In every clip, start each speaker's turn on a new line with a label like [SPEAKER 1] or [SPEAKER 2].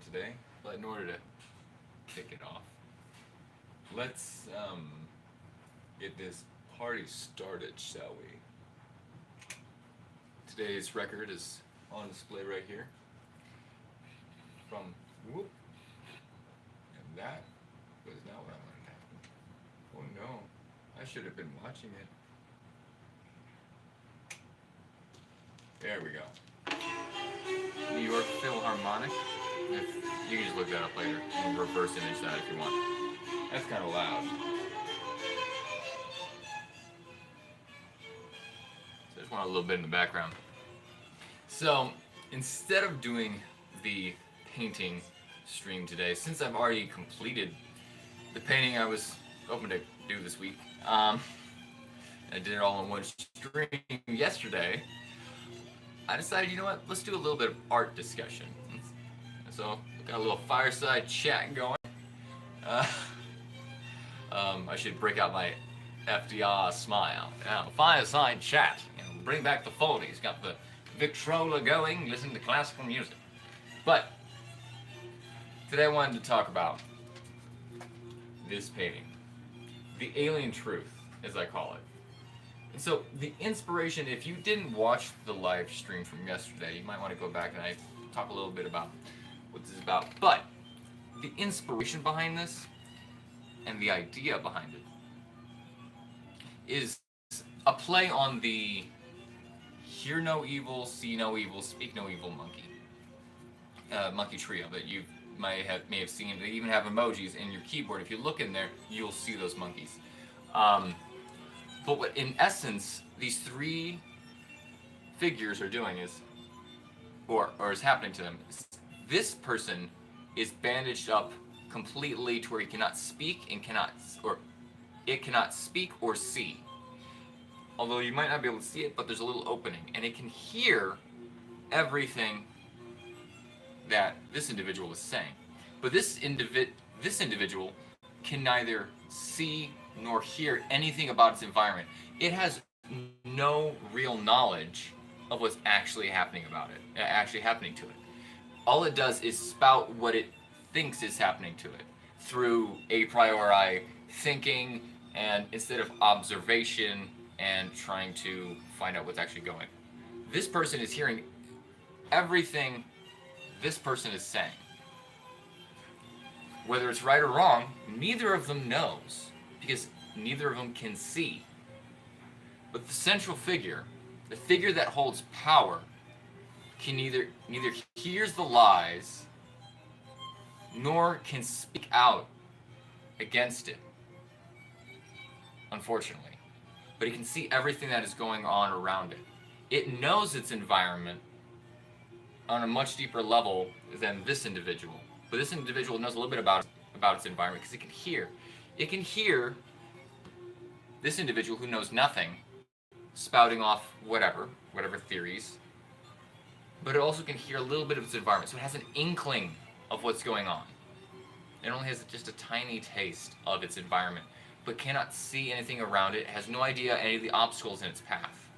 [SPEAKER 1] today, but in order to kick it off, let's get this party started, shall we? Today's record is on display right here from Whoop, and that was not what I wanted to happen. Oh no, I should have been watching it. There we go. New York Philharmonic. If you can just look that up later and reverse image that if you want. That's kind of loud. So I just want a little bit in the background. So instead of doing the painting stream today, since I've already completed the painting I was hoping to do this week, I did it all in one stream yesterday. I decided, you know what, let's do a little bit of art discussion. So, got a little fireside chat going. I should break out my FDR smile. Fireside chat. Bring back the 40s. Got the Victrola going, listen to classical music. But, today I wanted to talk about this painting. The Alien Truth, as I call it. And so the inspiration, if you didn't watch the live stream from yesterday, you might want to go back and I talk a little bit about what this is about. But the inspiration behind this and the idea behind it is a play on the hear no evil, see no evil, speak no evil monkey trio that you may have seen. They even have emojis in your keyboard. If you look in there, you'll see those monkeys. But what, in essence, these three figures are doing is, or is happening to them, this person is bandaged up completely to where he cannot speak and it cannot speak or see. Although you might not be able to see it, but there's a little opening, and it can hear everything that this individual is saying. But this individual can neither see nor hear anything about its environment. It has no real knowledge of what's actually happening to it. All it does is spout what it thinks is happening to it through a priori thinking, and instead of observation and trying to find out what's actually going. This person is hearing everything this person is saying. Whether it's right or wrong, neither of them knows, because neither of them can see. But the central figure, the figure that holds power, can neither hears the lies nor can speak out against it, unfortunately. But he can see everything that is going on around it. It knows its environment on a much deeper level than this individual. But this individual knows a little bit about its environment because it can hear. It can hear this individual who knows nothing spouting off whatever theories, but it also can hear a little bit of its environment, so it has an inkling of what's going on. It only has just a tiny taste of its environment, but cannot see anything around it, has no idea any of the obstacles in its path.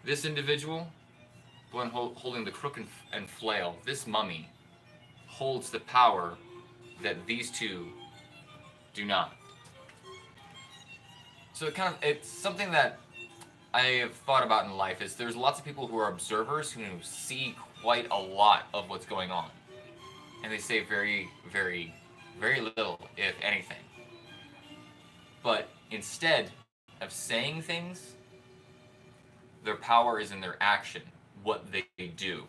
[SPEAKER 1] This individual, the one holding the crook and flail, this mummy, holds the power that these two do not. So it's something that I have thought about in life is there's lots of people who are observers who see quite a lot of what's going on. And they say very, very, very little, if anything. But instead of saying things, their power is in their action, what they do.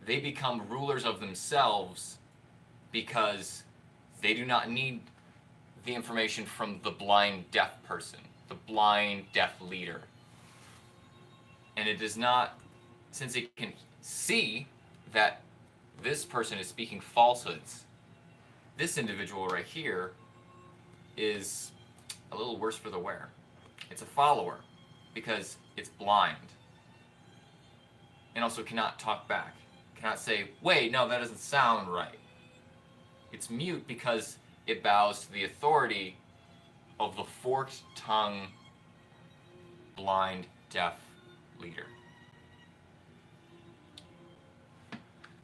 [SPEAKER 1] They become rulers of themselves because they do not need the information from the blind deaf person, the blind deaf leader. And it does not, since it can see that this person is speaking falsehoods, this individual right here is a little worse for the wear. It's a follower because it's blind and also cannot talk back, cannot say, wait, no, that doesn't sound right. It's mute because it bows to the authority of the forked tongue, blind, deaf leader.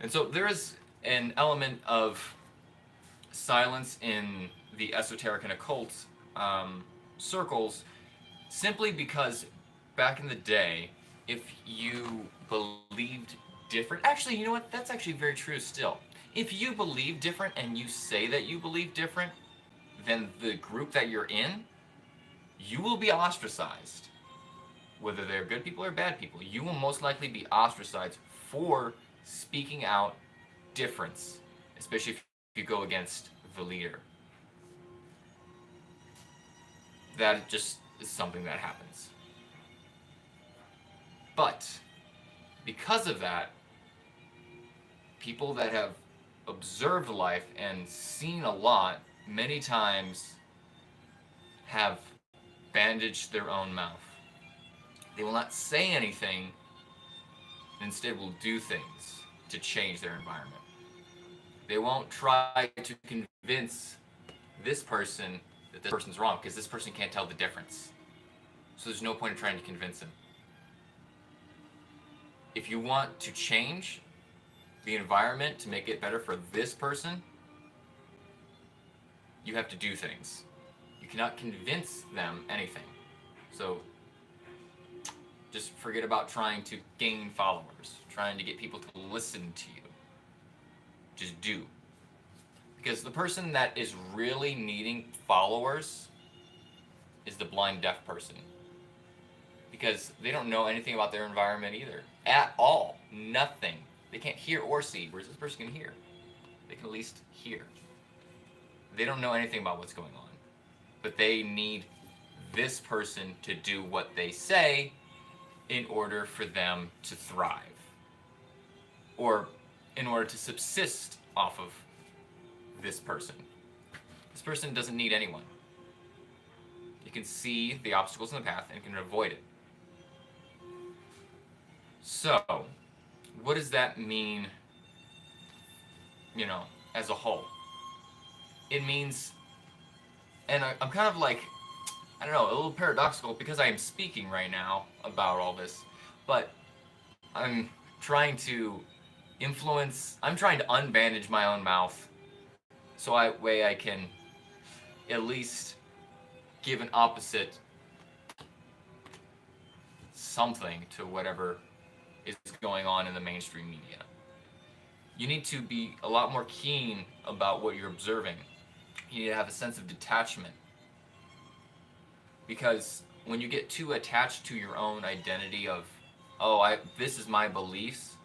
[SPEAKER 1] And so there is an element of silence in the esoteric and occult circles, simply because back in the day, if you believed different, actually, you know what? That's actually very true still. If you believe different and you say that you believe different than the group that you're in, you will be ostracized. Whether they're good people or bad people, you will most likely be ostracized for speaking out difference, especially if you go against the leader. That just is something that happens. But because of that, people that have observed life and seen a lot many times have bandaged their own mouth. They will not say anything, instead will do things to change their environment. They won't try to convince this person that this person's wrong, because this person can't tell the difference. So there's no point in trying to convince him. If you want to change the environment to make it better for this person, you have to do things. You cannot convince them anything. So just forget about trying to gain followers, trying to get people to listen to you. Just do. Because the person that is really needing followers is the blind deaf person. Because they don't know anything about their environment either. At all. Nothing. They can't hear or see, whereas this person can hear. They can at least hear. They don't know anything about what's going on. But they need this person to do what they say in order for them to thrive. Or in order to subsist off of this person. This person doesn't need anyone. You can see the obstacles in the path and can avoid it. So, what does that mean, as a whole? It means, and I'm kind of like, I don't know, a little paradoxical because I am speaking right now about all this, but I'm trying to unbandage my own mouth so I can at least give an opposite something to whatever is going on in the mainstream media. You need to be a lot more keen about what you're observing. You need to have a sense of detachment. Because when you get too attached to your own identity of, this is my beliefs,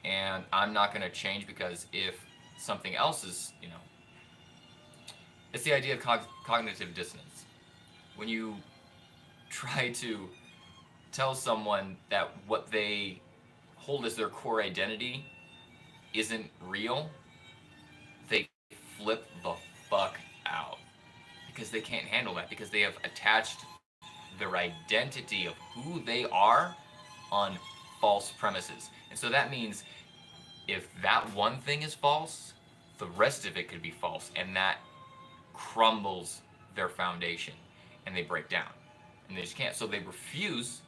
[SPEAKER 1] and I'm not going to change because if something else is, it's the idea of cognitive dissonance. When you try to tell someone that what they hold as their core identity isn't real, they flip the fuck out. Because they can't handle that, because they have attached their identity of who they are on false premises. And so that means if that one thing is false, the rest of it could be false, and that crumbles their foundation, and they break down. And they just can't. So they refuse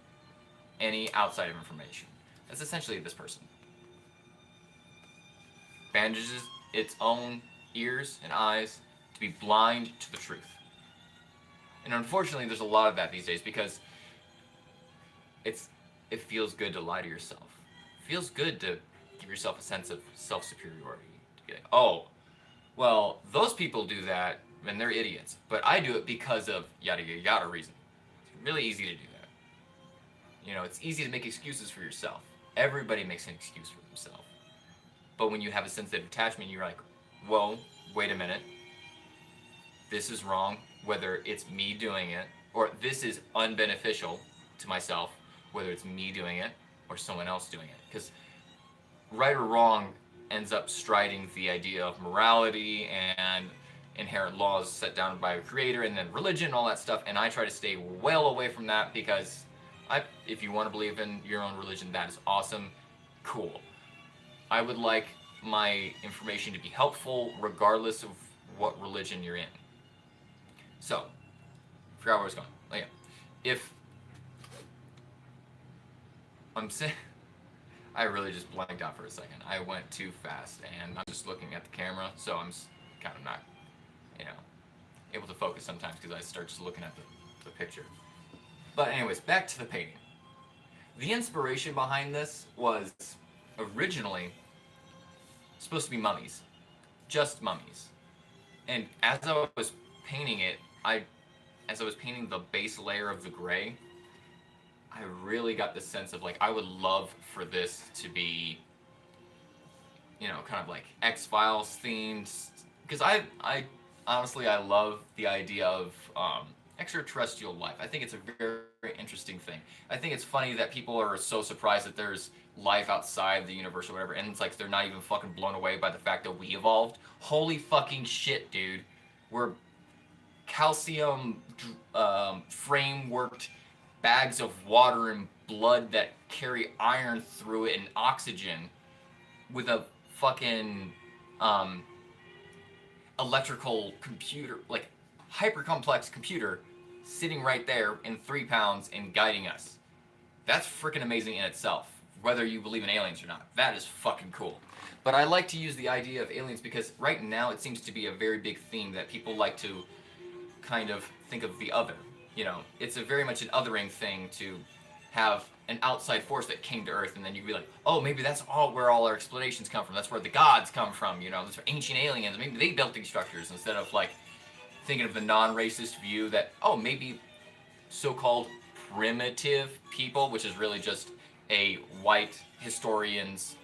[SPEAKER 1] any outside of information. That's essentially this person. Bandages its own ears and eyes to be blind to the truth. And unfortunately, there's a lot of that these days because it feels good to lie to yourself. It feels good to give yourself a sense of self-superiority. To be like, well, those people do that and they're idiots, but I do it because of yada yada yada reason. It's really easy to do that. It's easy to make excuses for yourself. Everybody makes an excuse for themselves. But when you have a sense of attachment, you're like, whoa, wait a minute. This is wrong, whether it's me doing it, or this is unbeneficial to myself, whether it's me doing it or someone else doing it. Because right or wrong ends up striding the idea of morality and inherent laws set down by a creator, and then religion, all that stuff, and I try to stay well away from that because if you want to believe in your own religion, that is awesome, cool. I would like my information to be helpful regardless of what religion you're in. So, I forgot where I was going. If I'm saying, I really just blanked out for a second. I went too fast, and I'm just looking at the camera, so I'm kind of not, you know, able to focus sometimes because I start just looking at the picture. But anyways, back to the painting. The inspiration behind this was originally supposed to be mummies, just mummies. And as I was painting it, as I was painting the base layer of the gray, I really got the sense of like I would love for this to be, you know, kind of like X-Files themed, because I honestly I love the idea of extraterrestrial life. I think it's a very, very interesting thing. I think it's funny that people are so surprised that there's life outside the universe or whatever, and it's like they're not even fucking blown away by the fact that we evolved. Holy fucking shit, dude. We're calcium frameworked bags of water and blood that carry iron through it and oxygen with a fucking electrical computer, like hyper complex computer sitting right there in 3 pounds and guiding us. That's freaking amazing in itself, whether you believe in aliens or not. That is fucking cool. But I like to use the idea of aliens because right now it seems to be a very big theme that people like to kind of think of the other. You know, it's a very much an othering thing to have an outside force that came to Earth, and then you'd be like, oh, maybe that's all where all our explanations come from. That's where the gods come from. You know, that's where ancient aliens. Maybe they built these structures instead of like thinking of the non-racist view that, oh, maybe so-called primitive people, which is really just a white historian's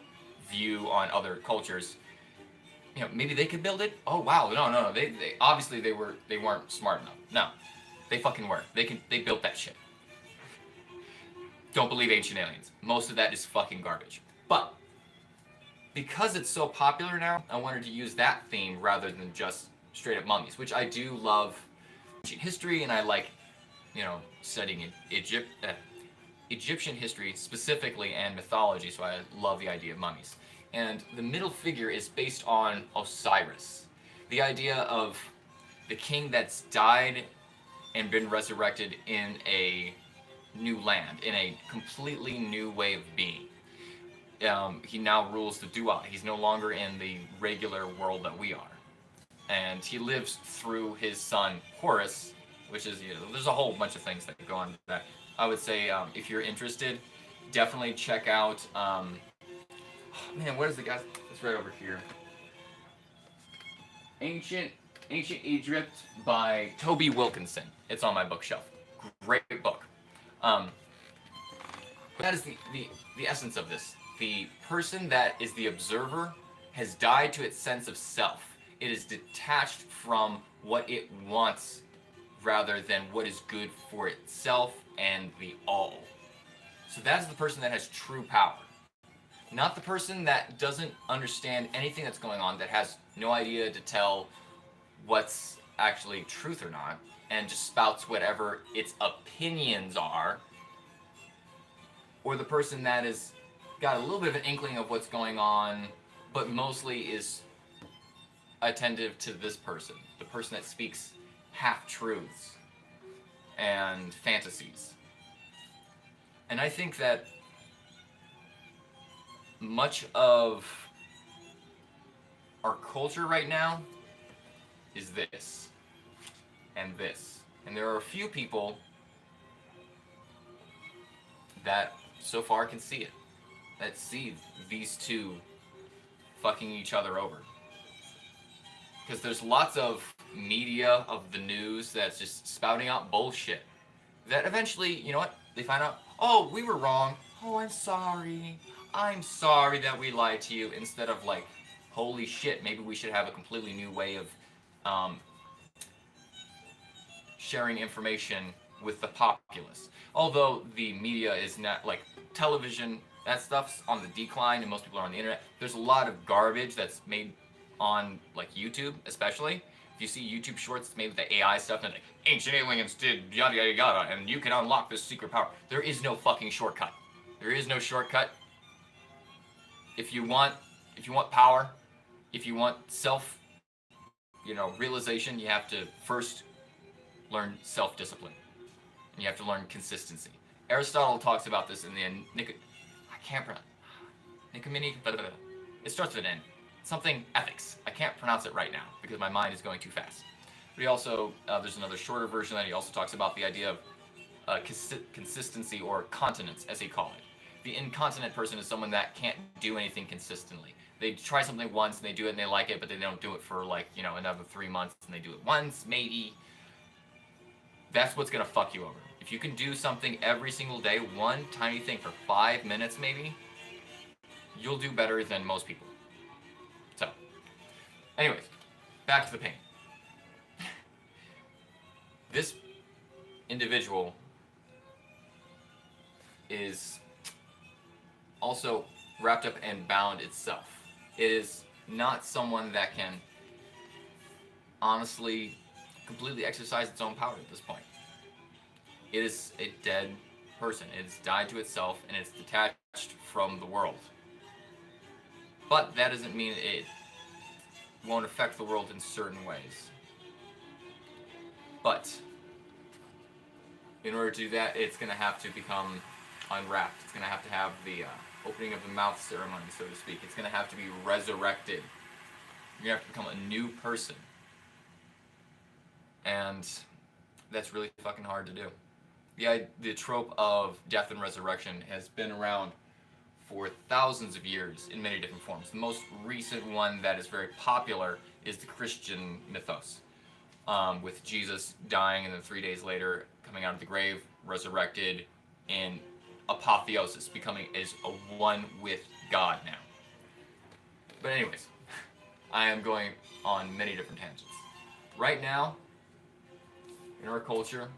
[SPEAKER 1] view on other cultures. You know, maybe they could build it. Oh wow, no. They obviously they weren't smart enough. No, they fucking were. They built that shit. Don't believe ancient aliens. Most of that is fucking garbage. But because it's so popular now, I wanted to use that theme rather than just straight up mummies, which I do love ancient history, and I like, you know, studying Egyptian history specifically and mythology, so I love the idea of mummies. And the middle figure is based on Osiris. The idea of the king that's died and been resurrected in a new land, in a completely new way of being. He now rules the Dua. He's no longer in the regular world that we are. And he lives through his son Horus, which is, you know, there's a whole bunch of things that go on that. I would say if you're interested, definitely check out, man, what is the guy? It's right over here. Ancient Egypt by Toby Wilkinson. It's on my bookshelf. Great book. That is the essence of this. The person that is the observer has died to its sense of self. It is detached from what it wants rather than what is good for itself and the all. So that's the person that has true power. Not the person that doesn't understand anything that's going on, that has no idea to tell what's actually truth or not, and just spouts whatever its opinions are. Or the person that has got a little bit of an inkling of what's going on, but mostly is attentive to this person, the person that speaks half-truths and fantasies. And I think that much of our culture right now is this and this. And there are a few people that so far can see it, that see these two fucking each other over. Because there's lots of media of the news that's just spouting out bullshit. That eventually, you know what? They find out, oh, we were wrong. Oh, I'm sorry. I'm sorry that we lied to you. Instead of like, holy shit, maybe we should have a completely new way of sharing information with the populace. Although the media is not, like television, that stuff's on the decline and most people are on the internet. There's a lot of garbage that's made on like YouTube, especially. If you see YouTube shorts made with the AI stuff and like, ancient aliens did yada yada yada and you can unlock this secret power. There is no fucking shortcut. There is no shortcut. If you want power, if you want self, realization, you have to first learn self-discipline. And you have to learn consistency. Aristotle talks about this in the I can't pronounce. It starts with an N. Something ethics. I can't pronounce it right now because my mind is going too fast. But he also, there's another shorter version that he also talks about the idea of consistency or continence, as he called it. The incontinent person is someone that can't do anything consistently. They try something once and they do it and they like it, but they don't do it for like, another 3 months and they do it once, maybe. That's what's gonna fuck you over. If you can do something every single day, one tiny thing for 5 minutes maybe, you'll do better than most people. So, anyways, back to the pain. This individual is also wrapped up and bound itself. It is not someone that can honestly completely exercise its own power at this point. It is a dead person. It's died to itself and it's detached from the world. But that doesn't mean it won't affect the world in certain ways. But in order to do that, it's going to have to become unwrapped. It's going to have the opening of the mouth ceremony, so to speak. It's going to have to be resurrected. You're going to have to become a new person. And that's really fucking hard to do. The trope of death and resurrection has been around for thousands of years in many different forms. The most recent one that is very popular is the Christian mythos, with Jesus dying and then 3 days later coming out of the grave, resurrected in apotheosis, becoming as a one with God now. But anyways, I am going on many different tangents. Right now, in our culture,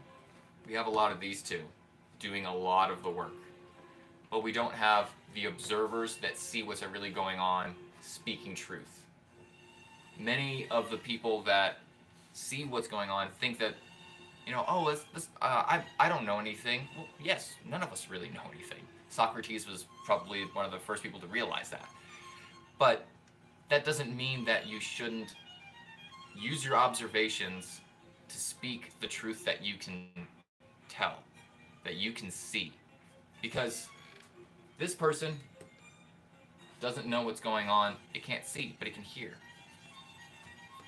[SPEAKER 1] we have a lot of these two doing a lot of the work. But we don't have the observers that see what's really going on, speaking truth. Many of the people that see what's going on think that, I don't know anything. Well, yes, none of us really know anything. Socrates was probably one of the first people to realize that. But that doesn't mean that you shouldn't use your observations to speak the truth that you can tell, that you can see. Because this person doesn't know what's going on. It can't see, but it can hear.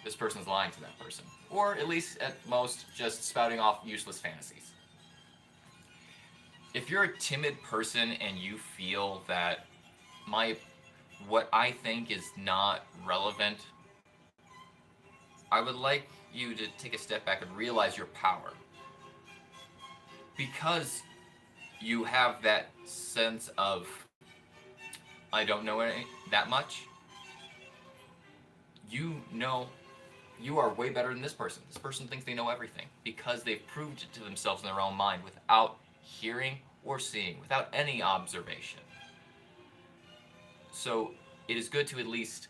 [SPEAKER 1] This person's lying to that person. Or at least, at most, just spouting off useless fantasies. If you're a timid person and you feel that what I think is not relevant, I would like you to take a step back and realize your power. Because you have that sense of, I don't know that much, you are way better than this person. This person thinks they know everything because they've proved it to themselves in their own mind without hearing or seeing, without any observation. So it is good to at least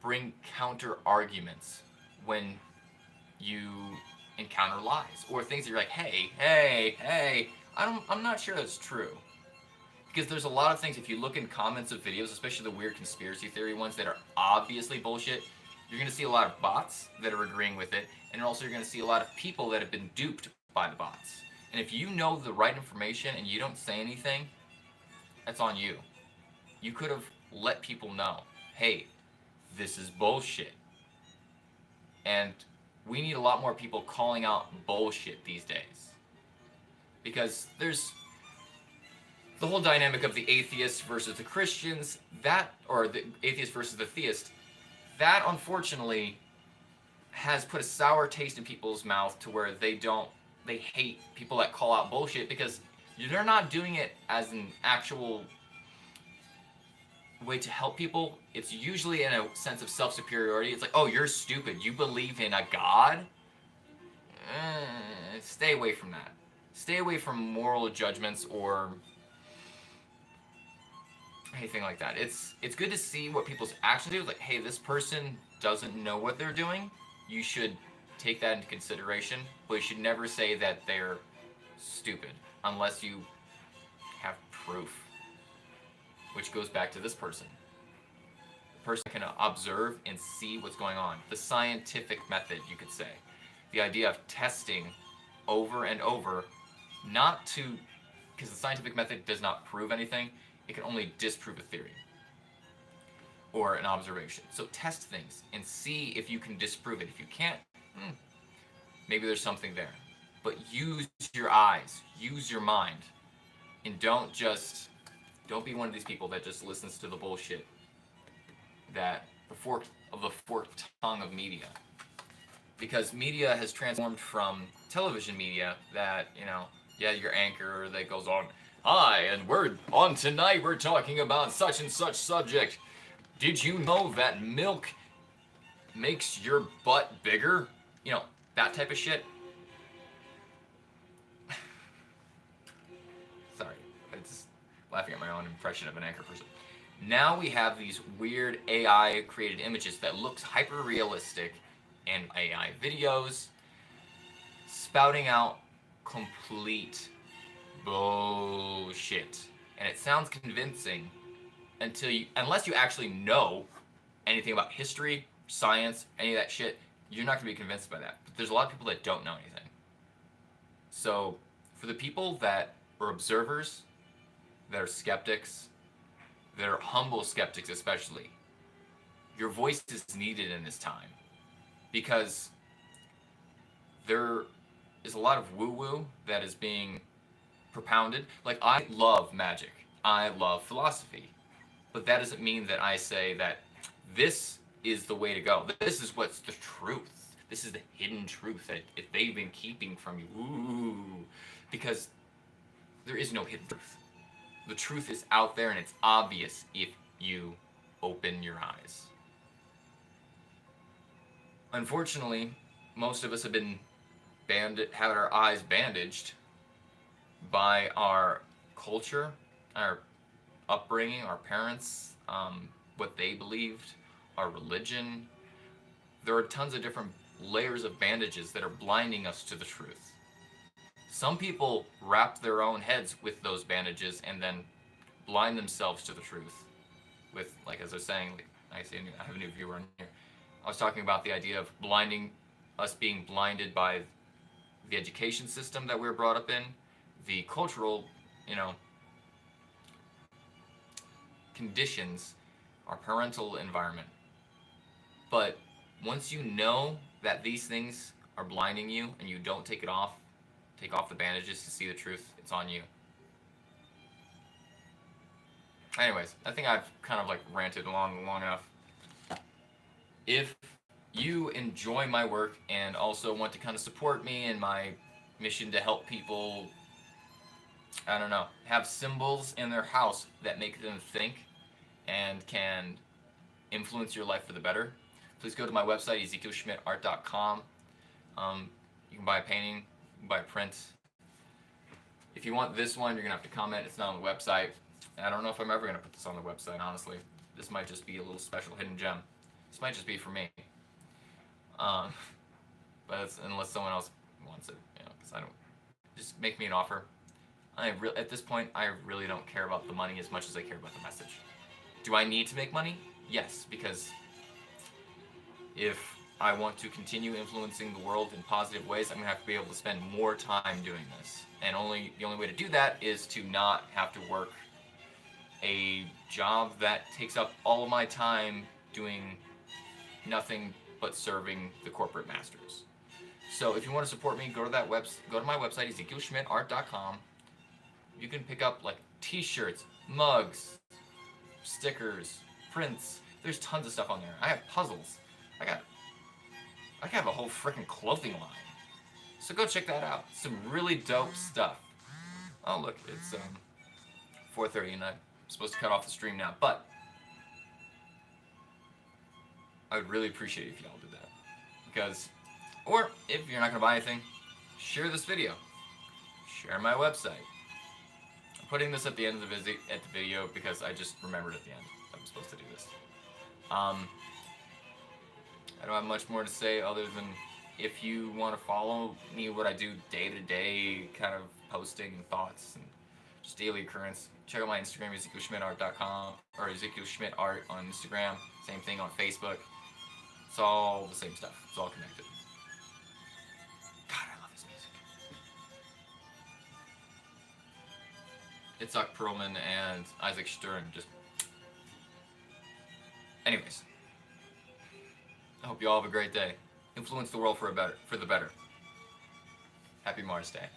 [SPEAKER 1] bring counter arguments when you encounter lies or things that you're like, hey, I'm not sure that's true. Because there's a lot of things, if you look in comments of videos, especially the weird conspiracy theory ones that are obviously bullshit, you're going to see a lot of bots that are agreeing with it, and also you're going to see a lot of people that have been duped by the bots. And if you know the right information and you don't say anything, that's on you. You could have let people know, hey, this is bullshit. And we need a lot more people calling out bullshit these days. Because there's the whole dynamic of the atheists versus the Christians, or the atheist versus the theist, that unfortunately has put a sour taste in people's mouth to where they hate people that call out bullshit because they're not doing it as an actual way to help people. It's usually in a sense of self-superiority. It's like, oh, you're stupid. You believe in a god? Stay away from that. Stay away from moral judgments or anything like that. It's good to see what people's actions do. Like, hey, this person doesn't know what they're doing. You should take that into consideration, but you should never say that they're stupid unless you have proof. Which goes back to this person. The person can observe and see what's going on. The scientific method, you could say. The idea of testing over and over, because the scientific method does not prove anything. It can only disprove a theory or an observation. So test things and see if you can disprove it. If you can't, maybe there's something there. But use your eyes, use your mind, and don't be one of these people that just listens to the bullshit that the forked tongue of media. Because media has transformed from television media that, your anchor that goes on, hi, and we're on tonight, we're talking about such and such subject. Did you know that milk makes your butt bigger? That type of shit. Sorry, I'm just laughing at my own impression of an anchor person. Now we have these weird AI created images that looks hyper realistic and AI videos spouting out complete bullshit. And it sounds convincing unless you actually know anything about history, science, any of that shit, you're not going to be convinced by that. But there's a lot of people that don't know anything. So for the people that are observers, that are skeptics, that are humble skeptics especially, your voice is needed in this time. Because there is a lot of woo-woo that is being propounded. Like, I love magic. I love philosophy. But that doesn't mean that I say that this is the way to go. This is what's the truth. This is the hidden truth that if they've been keeping from you. Ooh. Because there is no hidden truth. The truth is out there and it's obvious if you open your eyes. Unfortunately, most of us have been had our eyes bandaged by our culture, our upbringing, our parents, what they believed, our religion. There are tons of different layers of bandages that are blinding us to the truth. Some people wrap their own heads with those bandages and then blind themselves to the truth. With, like, as I was saying, I have a new viewer on here. I was talking about the idea of being blinded by the education system that we were brought up in, the cultural, conditions, our parental environment. But once you know that these things are blinding you and you don't take off the bandages to see the truth, it's on you. Anyways, I think I've kind of ranted long enough. If you enjoy my work and also want to kind of support me in my mission to help people, have symbols in their house that make them think and can influence your life for the better, please go to my website, ezekielschmidtart.com. You can buy a painting, you can buy a print. If you want this one, you're going to have to comment. It's not on the website. I don't know if I'm ever going to put this on the website, honestly. This might just be a little special hidden gem. This might just be for me. But unless someone else wants it, because I don't. Just make me an offer. At this point, I really don't care about the money as much as I care about the message. Do I need to make money? Yes, because if I want to continue influencing the world in positive ways, I'm going to have to be able to spend more time doing this. And the only way to do that is to not have to work a job that takes up all of my time doing nothing but serving the corporate masters. So if you want to support me, go to my website, ezekielschmidtart.com. You can pick up t-shirts, mugs, stickers, prints. There's tons of stuff on there. I have puzzles. I have a whole freaking clothing line. So go check that out. Some really dope stuff. Oh look, it's 4:30 and I'm supposed to cut off the stream now, but I would really appreciate it if y'all did that. Or if you're not gonna buy anything, share this video. Share my website. I'm putting this at the end of the video because I just remembered at the end I'm supposed to do this. I don't have much more to say other than if you want to follow me, what I do day to day, kind of posting and thoughts and just daily occurrence, check out my Instagram, ezekielschmidtart.com, or ezekielschmidtart on Instagram. Same thing on Facebook. It's all the same stuff. It's all connected. God, I love his music. Itzhak Perlman and Isaac Stern. Just, anyways, I hope you all have a great day. Influence the world for the better. Happy Mars Day.